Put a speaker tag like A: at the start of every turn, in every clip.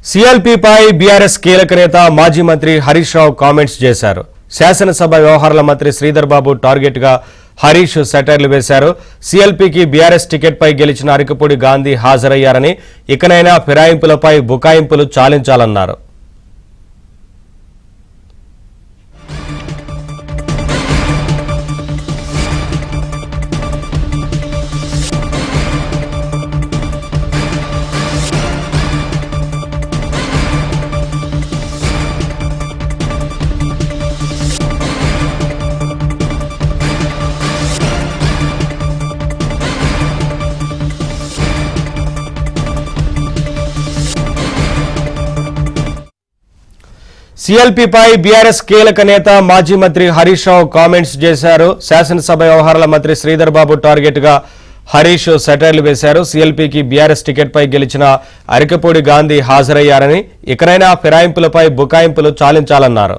A: సిఎల్పీపై BRS కీలక నేత మాజీ మంత్రి హరీష్ రావు కామెంట్స్ చేశారు. శాసనసభ వ్యవహారాల మంత్రి శ్రీధర్ బాబు టార్గెట్ గా హరీష్ సెటైర్లు వేశారు. సిఎల్పీకి బీఆర్ఎస్ టికెట్ పై గెలిచిన అరికపూడి గాంధీ హాజరయ్యారని, ఇకనైనా ఫిరాయింపులపై బుకాయింపులు చాలించాలన్నారు. సిఎల్పీపై బీఆర్ఎస్ కీలక నేత మాజీ మంత్రి హరీష్ రావు కామెంట్స్ చేశారు. శాసనసభ వ్యవహారాల మంత్రి శ్రీధర్ బాబు టార్గెట్ గా హరీష్ సెటైర్లు వేశారు. సిఎల్పీకి బీఆర్ఎస్ టికెట్ పై గెలిచిన అరికపూడి గాంధీ హాజరయ్యారని, ఇకనైనా ఫిరాయింపులపై బుకాయింపులు చాలించాలన్నారు.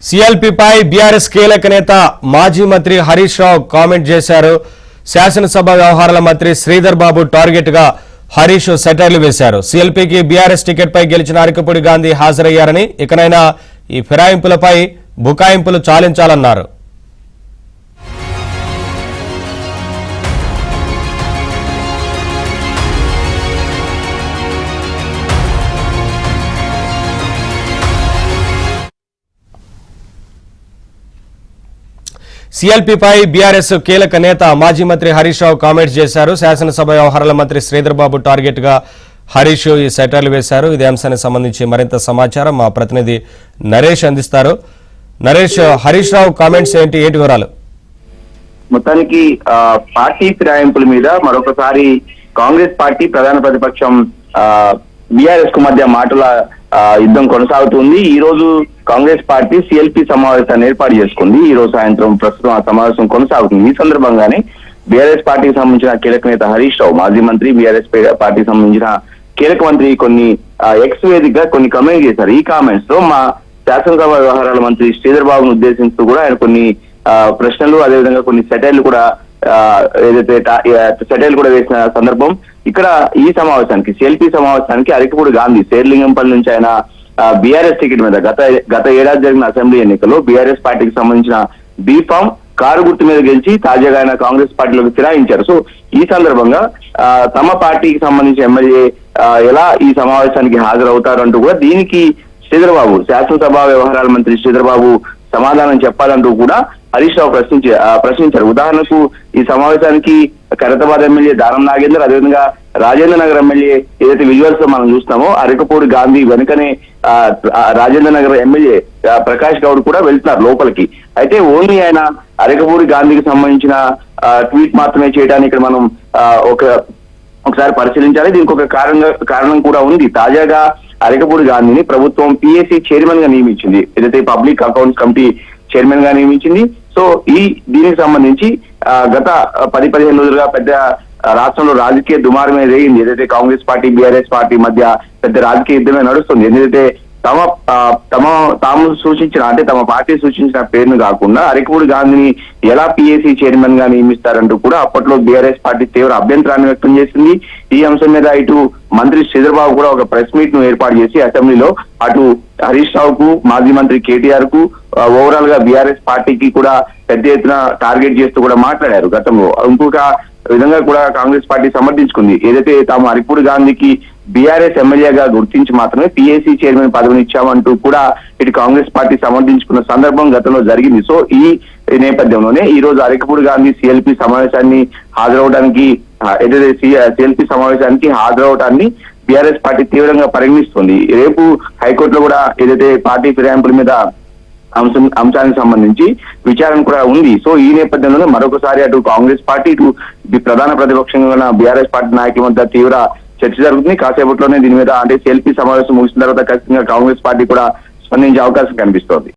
A: సిఎల్పీపై బీఆర్ఎస్ కీలక నేత మాజీ మంత్రి హరీష్ రావు కామెంట్ చేశారు. శాసనసభ వ్యవహారాల మంత్రి శ్రీధర్ బాబు టార్గెట్ గా హరీష్ సెటైర్లు వేశారు. సిఎల్పీకి బీఆర్ఎస్ టికెట్ పై గెలిచిన అరికపూడి గాంధీ హాజరయ్యారని, ఇకనైనా ఈ ఫిరాయింపులపై బుకాయింపులు చాలించాలన్నారు. సిఎల్పీపై బీఆర్ఎస్ కీలక నేత మాజీ మంత్రి హరీష్ రావు కామెంట్స్ చేశారు. శాసనసభ వ్యవహారాల మంత్రి శ్రీధర్ బాబు టార్గెట్ గా హరీష్ ఈ సెటైర్లు వేశారు. ఇదే అంశానికి సంబంధించి మరింత సమాచారం మా ప్రతినిధి నరేష్ అందిస్తారు. నరేష్, హరీష్ రావు కామెంట్స్ ఏంటి వివరాలు?
B: మొత్తానికి పార్టీ ఫిరాయింపుల మీద మరొకసారి కాంగ్రెస్ పార్టీ ప్రధాన ప్రతిపక్షం బీఆర్ఎస్ కు మధ్య మాటల యుద్ధం కొనసాగుతుంది. ఈ రోజు కాంగ్రెస్ పార్టీ సిఎల్పీ సమావేశాన్ని ఏర్పాటు చేసుకుంది. ఈ రోజు సాయంత్రం ప్రస్తుతం ఆ సమావేశం కొనసాగుతుంది. ఈ సందర్భంగానే బీఆర్ఎస్ పార్టీకి సంబంధించిన కీలక నేత హరీష్ రావు, మాజీ మంత్రి, బీఆర్ఎస్ పార్టీకి సంబంధించిన కీలక మంత్రి కొన్ని ఎక్స్ వేదికగా కొన్ని కామెంట్ చేశారు. ఈ కామెంట్స్ తో మా శాసనసభ వ్యవహారాల మంత్రి శ్రీధర్ బాబును ఉద్దేశిస్తూ కూడా ఆయన కొన్ని ప్రశ్నలు, అదేవిధంగా కొన్ని సెటైర్లు కూడా సెటైర్లు కూడా వేసిన సందర్భం. ఇక్కడ ఈ సమావేశానికి, సిఎల్పీ సమావేశానికి అరికపూడి గాంధీ శేర్లింగంపల్లి నుంచి ఆయన బీఆర్ఎస్ టికెట్ మీద గత ఏడాది జరిగిన అసెంబ్లీ ఎన్నికల్లో బీఆర్ఎస్ పార్టీకి సంబంధించిన బీఫామ్ కారు గుర్తు మీద గెలిచి తాజాగా ఆయన కాంగ్రెస్ పార్టీలోకి ఫిరాయించారు. సో ఈ సందర్భంగా తమ పార్టీకి సంబంధించిన ఎమ్మెల్యే ఎలా ఈ సమావేశానికి హాజరవుతారంటూ కూడా దీనికి శ్రీధర్ బాబు, శాసనసభ వ్యవహారాల మంత్రి శ్రీధర్ బాబు సమాధానం చెప్పాలంటూ కూడా హరీష్ రావు ప్రశ్నించారు. ఉదాహరణకు ఈ సమావేశానికి ఖైరతాబాద్ ఎమ్మెల్యే దానం నాగేందర్, అదేవిధంగా రాజేంద్ర నగర్ ఎమ్మెల్యే ఏదైతే విజువల్స్ లో మనం చూస్తామో అరికపూడి గాంధీ వెనుకనే రాజేంద్ర నగర్ ఎమ్మెల్యే ప్రకాష్ గౌడ్ కూడా వెళ్తున్నారు లోపలికి. అయితే ఓన్లీ ఆయన అరికపూడి గాంధీకి సంబంధించిన ట్వీట్ మాత్రమే చేయడానికి ఇక్కడ మనం ఒకసారి పరిశీలించాలి. దీనికి ఒక కారణం కూడా ఉంది. తాజాగా అరికపూడి గాంధీని ప్రభుత్వం పిఎస్సి చైర్మన్ గా నియమించింది, ఏదైతే పబ్లిక్ అకౌంట్స్ కమిటీ చైర్మన్ గా నియమించింది. సో దీనికి సంబంధించి గత 10-15 రోజులుగా పెద్ద రాష్ట్రంలో రాజకీయ దుమారమే రేగింది. ఏదైతే కాంగ్రెస్ పార్టీ, బీఆర్ఎస్ పార్టీ మధ్య పెద్ద రాజకీయ యుద్ధమే నడుస్తుంది. ఏదైతే తాము సూచించిన, అంటే తమ పార్టీ సూచించిన పేరును కాకుండా అరికపూడి గాంధీని ఎలా పిఎస్సి చైర్మన్ గా నియమిస్తారంటూ కూడా అప్పట్లో బీఆర్ఎస్ పార్టీ తీవ్ర అభ్యంతరాన్ని వ్యక్తం చేసింది. ఈ అంశం మీద ఇటు మంత్రి శ్రీధర్ బాబు కూడా ఒక ప్రెస్ మీట్ ను ఏర్పాటు చేసి అసెంబ్లీలో అటు హరీష్ రావుకు, మాజీ మంత్రి కేటీఆర్ కు, ఓవరాల్ గా బీఆర్ఎస్ పార్టీకి కూడా పెద్ద ఎత్తున టార్గెట్ చేస్తూ కూడా మాట్లాడారు గతంలో. ఇంకొక విధంగా కూడా కాంగ్రెస్ పార్టీ సమర్థించుకుంది. ఏదైతే తాము అరికపూడి గాంధీకి బీఆర్ఎస్ ఎమ్మెల్యేగా గుర్తించి మాత్రమే పిఎస్సి చైర్మన్ పదవిని ఇచ్చామంటూ కూడా ఇటు కాంగ్రెస్ పార్టీ సమర్థించుకున్న సందర్భం గతంలో జరిగింది. సో ఈ నేపథ్యంలోనే ఈ రోజు అరికపూడి గాంధీ సిఎల్పీ సమావేశాన్ని హాజరవడానికి, ఏదైతే సిఎల్పీ సమావేశానికి హాజరవటాన్ని బీఆర్ఎస్ పార్టీ తీవ్రంగా పరిగణిస్తుంది. రేపు హైకోర్టులో కూడా ఏదైతే పార్టీ ఫిరాయింపుల మీద అంశానికి సంబంధించి విచారణ కూడా ఉంది. సో ఈ నేపథ్యంలోనే మరొకసారి అటు కాంగ్రెస్ పార్టీ, ఇటు ప్రధాన ప్రతిపక్షంగా ఉన్న బీఆర్ఎస్ పార్టీ నాయకుల మధ్య తీవ్ర చర్చ జరుగుతుంది. కాసేపట్లోనే దీని మీద, అంటే సిఎల్పీ సమావేశం ముగిసిన తర్వాత ఖచ్చితంగా కాంగ్రెస్ పార్టీ కూడా స్పందించే అవకాశం కనిపిస్తోంది.